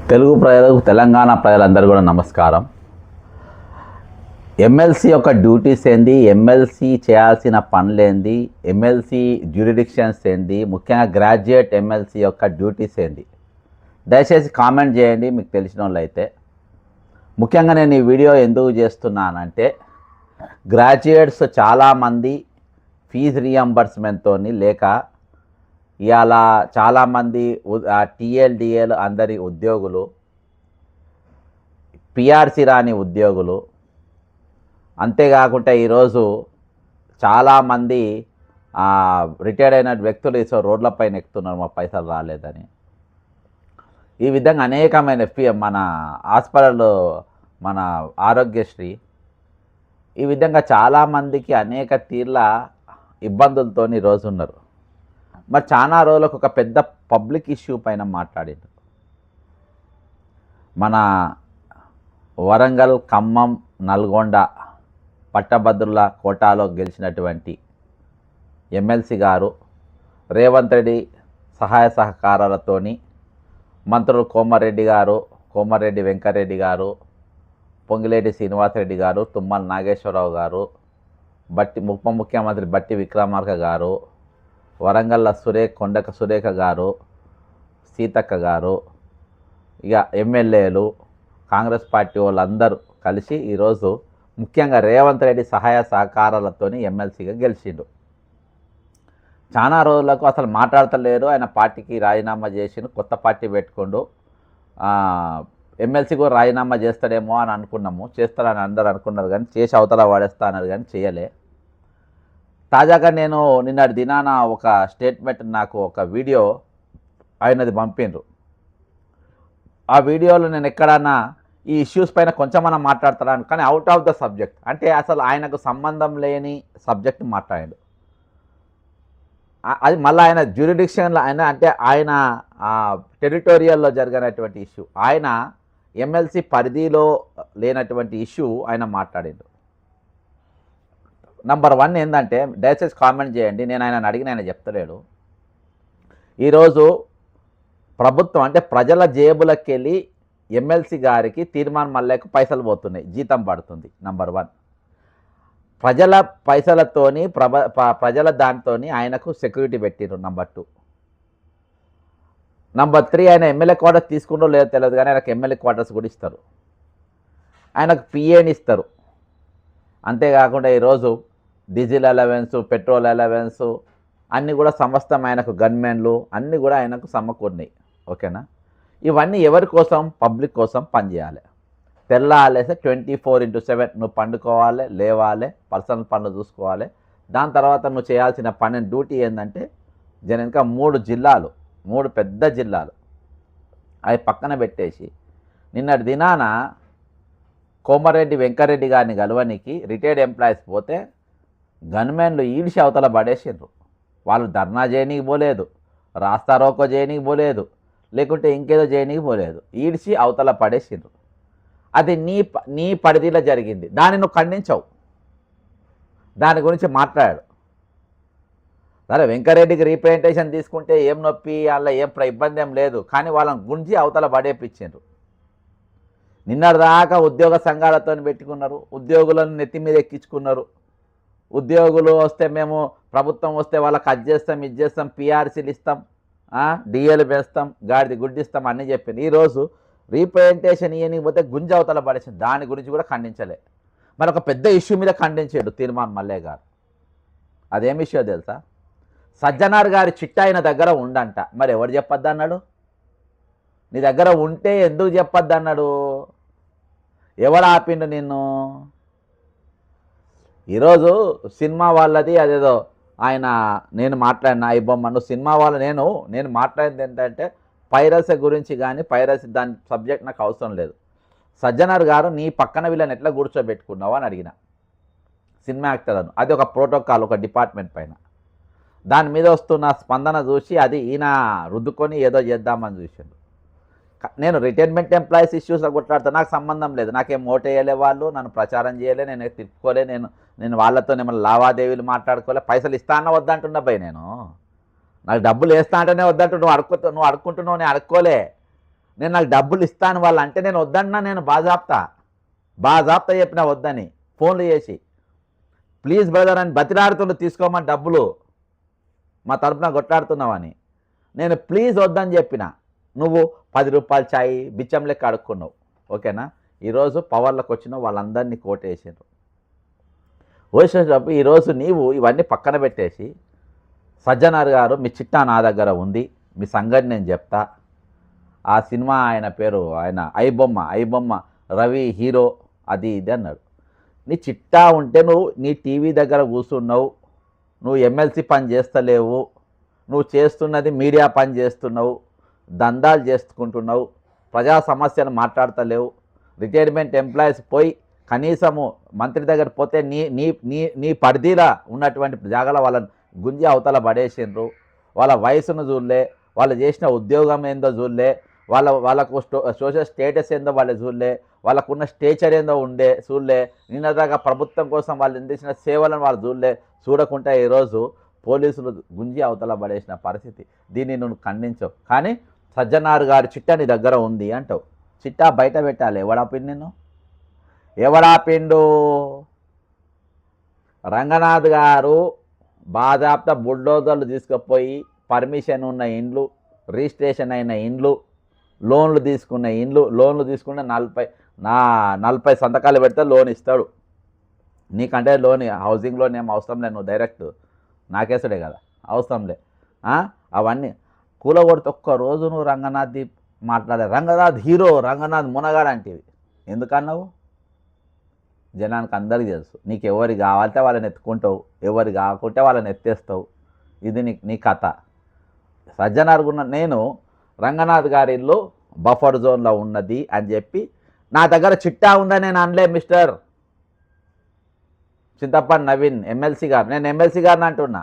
తెలుగు ప్రజలకు తెలంగాణ ప్రజలందరూ కూడా నమస్కారం. ఎమ్మెల్సీ యొక్క డ్యూటీస్ ఏంది, ఎమ్మెల్సీ చేయాల్సిన పనులేంది, ఎమ్మెల్సీ జ్యూరిడిక్షన్స్ ఏంది, ముఖ్యంగా గ్రాడ్యుయేట్ ఎమ్మెల్సీ యొక్క డ్యూటీస్ ఏంది, దయచేసి కామెంట్ చేయండి మీకు తెలిసిన వాళ్ళు అయితే. ముఖ్యంగా నేను ఈ వీడియో ఎందుకు చేస్తున్నానంటే గ్రాడ్యుయేట్స్ చాలామంది ఫీజు రీఎంబర్స్మెంట్తో లేక ఇవాళ చాలామంది టీఎల్డిఏలు అందరి ఉద్యోగులు, పిఆర్సీ రాని ఉద్యోగులు, అంతేకాకుండా ఈరోజు చాలామంది రిటైర్డ్ అయిన వ్యక్తులు రోడ్లపైన ఎక్కుతున్నారు మా పైసలు రాలేదని. ఈ విధంగా అనేకమైన మన హాస్పిటల్, మన ఆరోగ్యశ్రీ, ఈ విధంగా చాలామందికి అనేక తీర్ల ఇబ్బందులతో ఈరోజు ఉన్నారు. మరి చాలా రోజులకు ఒక పెద్ద పబ్లిక్ ఇష్యూ పైన మాట్లాడిండు. మన వరంగల్, ఖమ్మం, నల్గొండ పట్టభద్రుల కోటాలో గెలిచినటువంటి ఎమ్మెల్సీ గారు రేవంత్ రెడ్డి సహాయ సహకారాలతోని మంత్రులు కోమారెడ్డి గారు, కోమారెడ్డి వెంకరెడ్డి గారు, పొంగిలేటి శ్రీనివాసరెడ్డి గారు, తుమ్మల నాగేశ్వరరావు గారు, ఉప ముఖ్యమంత్రి బట్టి విక్రమార్క గారు, వరంగల్ల కొండక సురేఖ గారు, సీతక్క గారు, ఇక ఎమ్మెల్యేలు, కాంగ్రెస్ పార్టీ వాళ్ళందరూ కలిసి ఈరోజు ముఖ్యంగా రేవంత్ రెడ్డి సహాయ సహకారాలతో ఎమ్మెల్సీగా గెలిచిండు. చాలా రోజులకు అసలు మాట్లాడతలేరు. ఆయన పార్టీకి రాజీనామా చేసిండు, కొత్త పార్టీ పెట్టుకుండు. ఎమ్మెల్సీ కూడా రాజీనామా చేస్తాడేమో అని అనుకున్నాము, చేస్తారని అందరూ అనుకున్నారు, కానీ చేసి అవతల వాడేస్తా అన్నారు, కానీ చేయలే. తాజాగా నేను నిన్నటి దినాన ఒక స్టేట్మెంట్, నాకు ఒక వీడియో ఆయనది పంపిండ్రు. ఆ వీడియోలో నేను ఎక్కడన్నా ఈ ఇష్యూస్ పైన కొంచెమన్నా మాట్లాడతాను, కానీ అవుట్ ఆఫ్ ద సబ్జెక్ట్, అంటే అసలు ఆయనకు సంబంధం లేని సబ్జెక్ట్ మాట్లాడాడు. అది మళ్ళీ ఆయన జ్యూరిడిక్షన్లో అంటే ఆయన టెరిటోరియల్లో జరిగినటువంటి ఇష్యూ, ఆయన ఎమ్మెల్సీ పరిధిలో లేనటువంటి ఇష్యూ ఆయన మాట్లాడాడు. నంబర్ 1 ఏంటంటే, దయచేసి కామెంట్ చేయండి, నేను ఆయన అడిగిన ఆయన చెప్తలేడు. ఈరోజు ప్రభుత్వం అంటే ప్రజల జేబులకు వెళ్ళి ఎమ్మెల్సీ గారికి తీర్మానం మళ్ళీకు పైసలు పోతున్నాయి, జీతం పడుతుంది. నంబర్ 1, ప్రజల పైసలతోని ప్రజల దానితోని ఆయనకు సెక్యూరిటీ పెట్టిరు. నంబర్ 2, నంబర్ 3, ఆయన ఎమ్మెల్యే క్వార్టర్స్ తీసుకుంటూ లేదో తెలియదు, కానీ ఆయనకు ఎమ్మెల్యే క్వార్టర్స్ కూడా ఇస్తారు, ఆయనకు పిఏని ఇస్తారు. అంతేకాకుండా ఈరోజు డీజిల్ అలవెన్స్, పెట్రోల్ అలవెన్స్ అన్నీ కూడా సమస్తం ఆయనకు, గన్మెన్లు అన్నీ కూడా ఆయనకు సమకూరినాయి. ఓకేనా? ఇవన్నీ ఎవరి కోసం? పబ్లిక్ కోసం పనిచేయాలి. తెల్లాలేసే 24/7 నువ్వు పండుకోవాలి, లేవాలి, పర్సనల్ పనులు చూసుకోవాలి. దాని తర్వాత నువ్వు చేయాల్సిన పని డ్యూటీ ఏంటంటే, ఇంకా 3 జిల్లాలు, 3 పెద్ద జిల్లాలు అవి పక్కన పెట్టేసి నిన్నటి దినాన కోమారెడ్డి వెంకరెడ్డి గారిని గెలవనికి రిటైర్డ్ ఎంప్లాయీస్ పోతే గన్మెన్లు ఈడ్చి అవతల పడేసిండ్రు. వాళ్ళు ధర్నా చేయనీకి పోలేదు, రాస్తారోకో చేయనీకి పోలేదు, లేకుంటే ఇంకేదో చేయనీకి పోలేదు, ఈడ్చి అవతల పడేసిండ్రు. అది నీ పరిధిలో జరిగింది, దాన్ని నువ్వు ఖండించవు, దాని గురించి మాట్లాడాడు. సరే, వెంకరెడ్డికి రీప్రజెంటేషన్ తీసుకుంటే ఏం నొప్పి, అలా ఏం ఇబ్బంది ఏం లేదు, కానీ వాళ్ళని గుంజి అవతల పడేపించిండ్రు. నిన్నటిదాకా ఉద్యోగ సంఘాలతో పెట్టుకున్నారు, ఉద్యోగులను నెత్తి మీద ఎక్కించుకున్నారు. ఉద్యోగులు వస్తే మేము ప్రభుత్వం వస్తే వాళ్ళకి అది చేస్తాం, ఇది చేస్తాం, పిఆర్సీలు ఇస్తాం, డిఏలు వేస్తాం, గాడిది గుడ్డిస్తాం అన్నీ చెప్పింది. ఈరోజు రీప్రజెంటేషన్ ఇవ్వని పోతే గుంజ అవతల పడేసింది, దాని గురించి కూడా ఖండించలే. మరి ఒక పెద్ద ఇష్యూ మీద ఖండించాడు తీర్మాన్ మల్లయ్య గారు. అదేం ఇష్యూ తెలుసా? సజ్జనార్ గారి చిట్టా ఆయన దగ్గర ఉండంట. మరి ఎవరు చెప్పొద్దు అన్నాడు? నీ దగ్గర ఉంటే ఎందుకు చెప్పొద్దు అన్నాడు? ఎవడు ఆపిండు నిన్ను? ఈరోజు సినిమా వాళ్ళది అదేదో ఆయన, నేను మాట్లాడిన ఈ బొమ్మను సినిమా వాళ్ళు, నేను మాట్లాడింది ఏంటంటే పైరసీ గురించి, కానీ పైరసీ దాని సబ్జెక్ట్ నాకు అవసరం లేదు. సజ్జనార్ గారు నీ పక్కన వీళ్ళని ఎట్లా కూర్చోబెట్టుకున్నావు అని అడిగిన, సినిమా యాక్టర్లను. అది ఒక ప్రోటోకాల్, ఒక డిపార్ట్మెంట్ పైన. దాని మీద వస్తున్న స్పందన చూసి అది ఈయన రుద్దుకొని ఏదో చేద్దామని చూసాడు. నేను రిటైర్మెంట్ ఎంప్లాయీస్ ఇష్యూస్లో కొట్లాడుతా, నాకు సంబంధం లేదు, నాకేం ఓటు వేయలే, వాళ్ళు నన్ను ప్రచారం చేయలే, నేను తిప్పుకోలే, నేను వాళ్ళతో ఏమైనా లావాదేవీలు మాట్లాడుకోలే, పైసలు ఇస్తా అన్న వద్దంటున్నా భయ్, నాకు డబ్బులు వేస్తా అంటేనే వద్దంటు, నువ్వు అడుక్కుంటున్నావు, నేను అడుక్కోలే. నేను నాకు డబ్బులు ఇస్తాను వాళ్ళు అంటే నేను వద్దన్నా, నేను బాజాప్తా చెప్పిన వద్దని ఫోన్లు చేసి ప్లీజ్ బ్రదర్ అని బతిలాడుతుండు, తీసుకోమని డబ్బులు మా తరపున కొట్లాడుతున్నావని. నేను ప్లీజ్ వద్దని చెప్పిన, నువ్వు 10 రూపాయలు ఛాయ్ బిచ్చం లెక్క అడుక్కున్నావు. ఓకేనా? ఈరోజు పవర్లోకి వచ్చిన వాళ్ళందరినీ కోటేసారు. వేసేటప్పుడు ఈరోజు నీవు ఇవన్నీ పక్కన పెట్టేసి, సజ్జనార్ గారు మీ చిట్టా నా దగ్గర ఉంది, మీ సంగతి నేను చెప్తా. ఆ సినిమా ఆయన పేరు ఆయన ఐబొమ్మ రవి హీరో, అది ఇది అన్నాడు. నీ చిట్టా ఉంటే నువ్వు నీ టీవీ దగ్గర కూర్చున్నావు, నువ్వు ఎమ్మెల్సీ పని చేస్తలేవు, నువ్వు చేస్తున్నది మీడియా పని చేస్తున్నావు, దందాలు చేసుకుంటున్నావు, ప్రజా సమస్యలు మాట్లాడతలేవు. రిటైర్మెంట్ ఎంప్లాయీస్ పోయి కనీసము మంత్రి దగ్గర పోతే నీ నీ నీ నీ పరిధిలో ఉన్నటువంటి జాగాల వాళ్ళని గుంజి అవతల పడేసిండ్రు. వాళ్ళ వయసును చూడలే, వాళ్ళు చేసిన ఉద్యోగం ఏందో చూడలే, వాళ్ళకు సోషల్ స్టేటస్ ఏందో వాళ్ళు చూడలే, వాళ్ళకున్న స్టేచర్ ఏందో చూడలే, నిన్నదాకా ప్రభుత్వం కోసం వాళ్ళు అందించిన సేవలను వాళ్ళు చూడకుండా ఈరోజు పోలీసులు గుంజి అవతల పడేసిన పరిస్థితి. దీన్ని నువ్వు ఖండించవు. కానీ సజ్జనార్ గారి చిట్టా నీ దగ్గర ఉంది అంటావు. చిట్టా బయట పెట్టాలి. ఎవడాపిండు నిన్ను? ఎవడాపిండు? రంగనాథ్ గారు బాజాప్తా బుల్డోజర్లు తీసుకుపోయి పర్మిషన్ ఉన్న ఇండ్లు, రిజిస్ట్రేషన్ అయిన ఇండ్లు, లోన్లు తీసుకున్న 40 సంతకాలు పెడితే లోన్ ఇస్తాడు. నీకంటే లోన్ హౌసింగ్ లోన్ ఏం అవసరం లేదు, నువ్వు డైరెక్ట్ నాకేసుడే కదా, అవసరంలే. అవన్నీ కూలగొడితే ఒక్కరోజు నువ్వు రంగనాథ్ది మాట్లాడే, రంగనాథ్ హీరో, రంగనాథ్ మునగాడు అంటేవి ఎందుకన్నావు? జనానికి అందరికీ తెలుసు. నీకు ఎవరు కావాలంటే వాళ్ళని ఎత్తుకుంటావు, ఎవరు కాకుంటే వాళ్ళని ఎత్తేస్తావు. ఇది నీ కథ. సజ్జనార్గున్న నేను రంగనాథ్ గారి ఇల్లు బఫర్ జోన్లో ఉన్నది అని చెప్పి నా దగ్గర చిట్టా ఉందని నేను అనలే మిస్టర్ చింతపండి నవీన్ ఎమ్మెల్సీ గారు. నేను ఎమ్మెల్సీ గారిని అంటున్నా.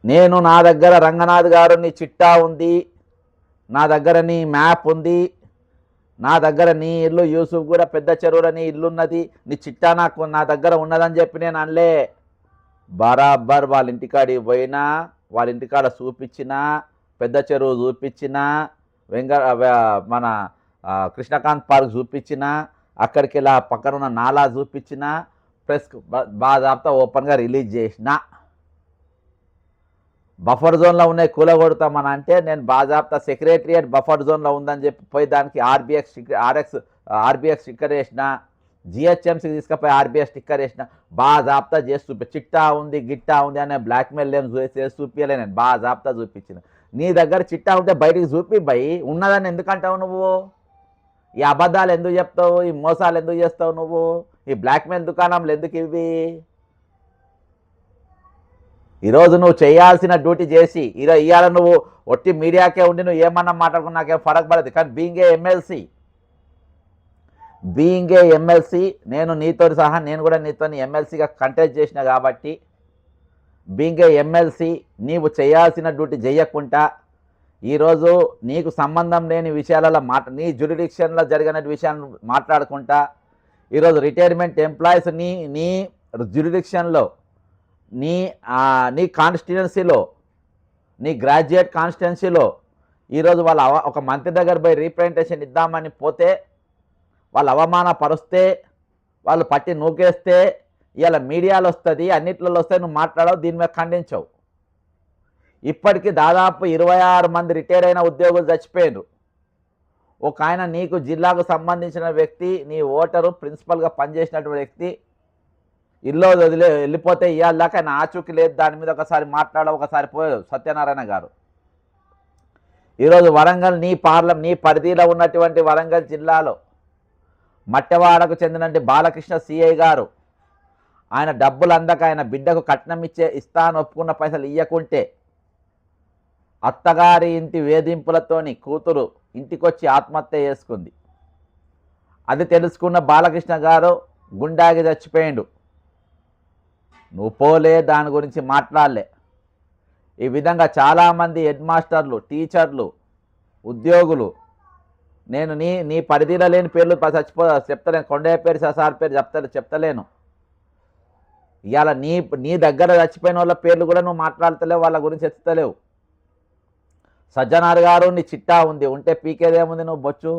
నేను నా దగ్గర రంగనాథ్ గారు నీ చిట్టా ఉంది, నా దగ్గర నీ మ్యాప్ ఉంది, నా దగ్గర నీ ఇల్లు యూసుఫ్ కూడా పెద్ద చెరువులో నీ ఇల్లు ఉన్నది, నీ చిట్టా నా దగ్గర ఉన్నదని చెప్పి నేను అనలే. బరాబర్ వాళ్ళ ఇంటికాడికి పోయినా, వాళ్ళ ఇంటికాడ చూపించినా, పెద్ద చెరువు చూపించినా, మన కృష్ణకాంత్ పార్క్ చూపించినా, అక్కడికి ఇలా పక్కన ఉన్న నాలా చూపించినా, ప్రెస్ బాజాప్తా ఓపెన్గా రిలీజ్ చేసిన. బఫర్ జోన్లో ఉన్నాయి కూలగొడతామని అంటే నేను బాజాప్తా సెక్రటరియట్ బఫర్ జోన్లో ఉందని చెప్పి పోయి దానికి ఆర్బీఎక్స్ స్టిక్కర్ వేసిన, జిహెచ్ఎంసీకి తీసుకుపోయి ఆర్బీఎక్స్ స్టిక్కర్ వేసిన. బాజాప్తా చేసి చిట్టా ఉంది గిట్టా ఉంది అనే బ్లాక్మెయిల్ ఏం చేసి చూపించలే, నేను బాజాప్తా చూపించిన. నీ దగ్గర చిట్టా ఉంటే బయటికి చూపి భయ్, ఉన్నదని ఎందుకంటావు నువ్వు? ఈ అబద్ధాలు ఎందుకు చెప్తావు? ఈ మోసాలు ఎందుకు చేస్తావు నువ్వు? ఈ బ్లాక్మెయిల్ దుకాణంలు ఎందుకు ఇవి? ఈరోజు నువ్వు చేయాల్సిన డ్యూటీ చేసి ఇవాళ నువ్వు ఒట్టి మీడియాకే ఉండి నువ్వు ఏమన్నా మాట్లాడుకున్నా నాకేం ఫరక్ పడదు. కానీ బీయింగ్ ఏ ఎమ్మెల్సీ నేను నీతో సహా నేను కూడా నీతో ఎమ్మెల్సీగా కంటెస్ట్ చేసిన కాబట్టి, బీయింగ్ ఏ ఎమ్మెల్సీ నీవు చేయాల్సిన డ్యూటీ చేయకుండా ఈరోజు నీకు సంబంధం లేని విషయాలలో నీ జ్యురిడిక్షన్లో జరిగిన విషయాన్ని మాట్లాడుకుంటా ఈరోజు రిటైర్మెంట్ ఎంప్లాయీస్ నీ జ్యురిడిక్షన్లో నీ కాన్స్టిట్యుయెన్సీలో, నీ గ్రాడ్యుయేట్ కాన్స్టిట్యుయెన్సీలో ఈరోజు వాళ్ళ ఒక మంత్రి దగ్గర పోయి రీప్రజెంటేషన్ ఇద్దామని పోతే వాళ్ళు అవమానపరుస్తే, వాళ్ళు పట్టి నూకేస్తే ఇవాళ మీడియాలో వస్తుంది, అన్నిట్లలో వస్తాయి, నువ్వు మాట్లాడవు, దీని మీద ఖండించవు. ఇప్పటికీ దాదాపు 26 మంది రిటైర్ అయిన ఉద్యోగులు చచ్చిపోయారు. ఒక ఆయన నీకు జిల్లాకు సంబంధించిన వ్యక్తి, నీ ఓటరు ప్రిన్సిపల్గా పనిచేసినటువంటి వ్యక్తి ఇల్లు వెళ్ళిపోతే ఇవాళ దాకా ఆయన ఆచూకీ లేదు. దాని మీద ఒకసారి ఒకసారి పోయారు సత్యనారాయణ గారు. ఈరోజు వరంగల్ నీ పరిధిలో ఉన్నటువంటి వరంగల్ జిల్లాలో మట్టెవాడకు చెందినటువంటి బాలకృష్ణ సిఐ గారు ఆయన డబ్బులు అందక ఆయన బిడ్డకు కట్నం ఇస్తాను ఒప్పుకున్న పైసలు ఇయ్యకుంటే అత్తగారి ఇంటి వేధింపులతోని కూతురు ఇంటికొచ్చి ఆత్మహత్య చేసుకుంది. అది తెలుసుకున్న బాలకృష్ణ గారు గుండాగి చచ్చిపోయిండు. నువ్వు పోలే, దాని గురించి మాట్లాడలే. ఈ విధంగా చాలామంది హెడ్ మాస్టర్లు, టీచర్లు, ఉద్యోగులు, నేను నీ పరిధిలో లేని పేర్లు చెప్తలేను, కొండయ్య పేరు సార్ పేరు చెప్తలేను. ఇవాళ నీ దగ్గర చచ్చిపోయిన వాళ్ళ పేర్లు కూడా నువ్వు మాట్లాడతలేవు, వాళ్ళ గురించి ఎత్తుతలేవు. సజ్జనార్ గారు నీ చిట్టా ఉంది, ఉంటే పీకేదేముంది నువ్వు బొచ్చు,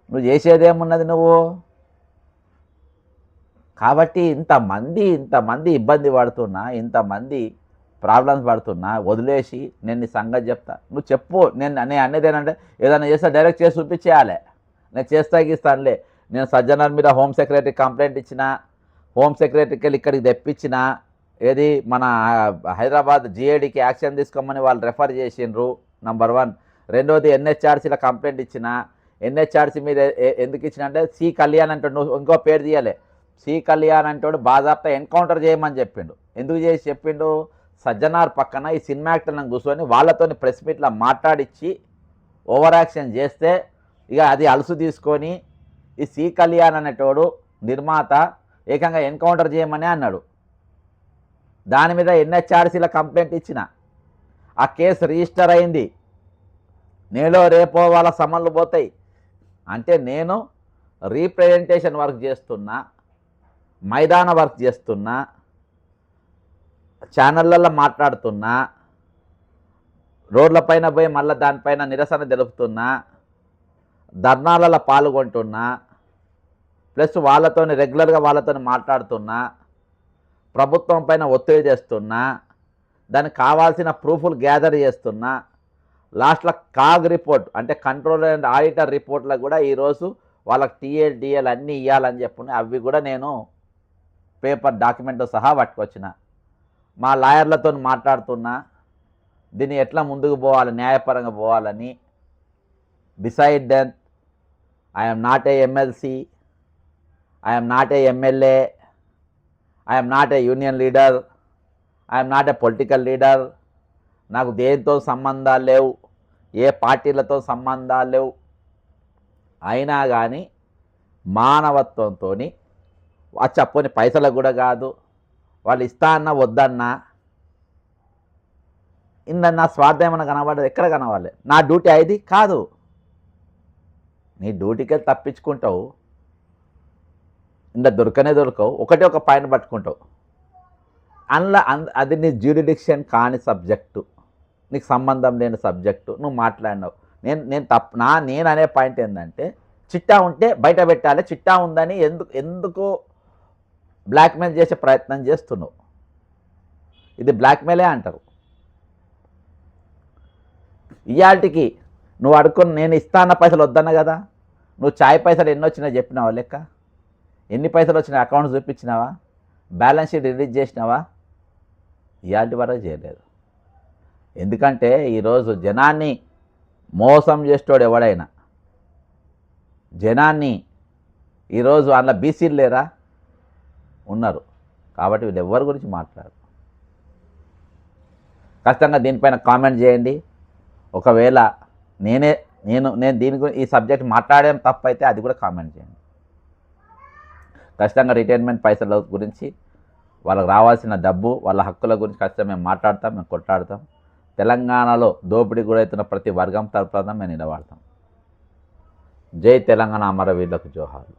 నువ్వు చేసేదేమున్నది నువ్వు. కాబట్టి ఇంతమంది ఇబ్బంది పడుతున్నా, ఇంతమంది ప్రాబ్లమ్స్ పడుతున్నా వదిలేసి నేను నీ సంగతి చెప్తా, నువ్వు చెప్పు. నేను అనేది ఏంటంటే ఏదైనా చేస్తే డైరెక్ట్ చేసి చూపించేయాలి. నేను చేస్తా ఇస్తానులే. నేను సజ్జనార్ మీద హోమ్ సెక్రటరీ కంప్లైంట్ ఇచ్చిన, హోమ్ సెక్రటరీకి వెళ్ళి ఇక్కడికి తెప్పించిన, ఏది మన హైదరాబాద్ జిఏడికి యాక్షన్ తీసుకోమని వాళ్ళు రెఫర్ చేసిండ్రు, నంబర్ 1. రెండోది ఎన్హెచ్ఆర్సీలో కంప్లైంట్ ఇచ్చిన. ఎన్హెచ్ఆర్సీ మీద ఎందుకు ఇచ్చిన అంటే సి కళ్యాణ్ అంటాడు, నువ్వు ఇంకో పేరు తీయాలి. సి కళ్యాణ్ అంటాడు బాజాప్తా ఎన్కౌంటర్ చేయమని చెప్పిండు. ఎందుకు చేసి చెప్పిండు? సజ్జనార్ పక్కన ఈ సినిమా యాక్టర్లను కూర్చొని వాళ్ళతో ప్రెస్ మీట్లో మాట్లాడించి ఓవర్ యాక్షన్ చేస్తే ఇక అది అలుసు తీసుకొని ఈ సి కళ్యాణ్ అనేటోడు నిర్మాత ఏకంగా ఎన్కౌంటర్ చేయమని అన్నాడు. దాని మీద ఎన్హెచ్ఆర్సీలో కంప్లైంట్ ఇచ్చిన, ఆ కేసు రిజిస్టర్ అయింది. నేలో రేపో వాళ్ళ సమన్లు పోతాయి. అంటే నేను రీప్రజెంటేషన్ వర్క్ చేస్తున్నా, మైదాన వర్క్ చేస్తున్నా, ఛానళ్ళల్లో మాట్లాడుతున్నా, రోడ్లపైన పోయి మళ్ళీ దానిపైన నిరసన తెలుపుతున్నా, ధర్నాలలో పాల్గొంటున్నా, ప్లస్ రెగ్యులర్గా వాళ్ళతో మాట్లాడుతున్నా, ప్రభుత్వం పైన ఒత్తిడి చేస్తున్నా, దానికి కావాల్సిన ప్రూఫ్లు గ్యాదర్ చేస్తున్నా. లాస్ట్లో కాగ్ రిపోర్ట్ అంటే కంట్రోలర్ అండ్ ఆడిటర్ రిపోర్ట్లకు కూడా ఈరోజు వాళ్ళకి టీఎల్ డిఎల్ అన్నీ ఇవ్వాలని చెప్పుకుని అవి కూడా నేను పేపర్ డాక్యుమెంట్తో సహా పట్టుకొచ్చిన. మా లాయర్లతో మాట్లాడుతున్నా, దీన్ని ఎట్లా ముందుకు పోవాలి, న్యాయపరంగా పోవాలని. Beside then I'm not a MLC, I'm not a MLA, I'm not a union leader, I'm not a political leader. నాకు దేనితో సంబంధాలు లేవు, ఏ పార్టీలతో సంబంధాలు లేవు. అయినా కానీ మానవత్వంతో చెప్పని పైసలకు కూడా కాదు, వాళ్ళు ఇస్తా అన్నా వద్దన్నా నా స్వార్థం ఏమైనా కనబడదు? ఎక్కడ కనవాలి? నా డ్యూటీ అది కాదు. నీ డ్యూటీకి తప్పించుకుంటావు, దొరకవు, ఒకటే ఒక పాయింట్ పట్టుకుంటావు. అది నీ జ్యూరిడిక్షన్ కాని సబ్జెక్టు, నీకు సంబంధం లేని సబ్జెక్టు నువ్వు మాట్లాడినావు. నేను అనే పాయింట్ ఏంటంటే చిట్టా ఉంటే బయట పెట్టాలి. చిట్టా ఉందని ఎందుకు బ్లాక్మెయిల్ చేసే ప్రయత్నం చేస్తున్నావు? ఇది బ్లాక్మెయిలే అంటారు. ఇయాల్టికి నువ్వు అడుక్కుని నేను ఇస్తాన్న పైసలు వద్దన్నా కదా, నువ్వు ఛాయ్ పైసలు ఎన్ని వచ్చినా చెప్పినావా? లెక్క ఎన్ని పైసలు వచ్చినా అకౌంట్ చూపించినావా? బ్యాలెన్స్ షీట్ రిలీజ్ చేసినావా? ఇయాల్టి వరకు చేయలేదు. ఎందుకంటే ఈరోజు జనాన్ని మోసం చేసేవాడు ఎవడైనా, జనాన్ని ఈరోజు అందులో బీసీలు లేరా? ఉన్నారు. కాబట్టి వీళ్ళు ఎవరి గురించి మాట్లాడరు. ఖచ్చితంగా దీనిపైన కామెంట్ చేయండి. ఒకవేళ నేను దీని గురించి ఈ సబ్జెక్ట్ మాట్లాడడం తప్పైతే అది కూడా కామెంట్ చేయండి. ఖచ్చితంగా రిటైర్మెంట్ పైసల గురించి, వాళ్ళకి రావాల్సిన డబ్బు, వాళ్ళ హక్కుల గురించి ఖచ్చితంగా మేము మాట్లాడతాం, మేము కొట్లాడతాం. తెలంగాణలో దోపిడీ గురవుతున్న ప్రతి వర్గం తరపున మేము నిలబడతాం. జై తెలంగాణ, అమరవీరులకు జోహార్లు.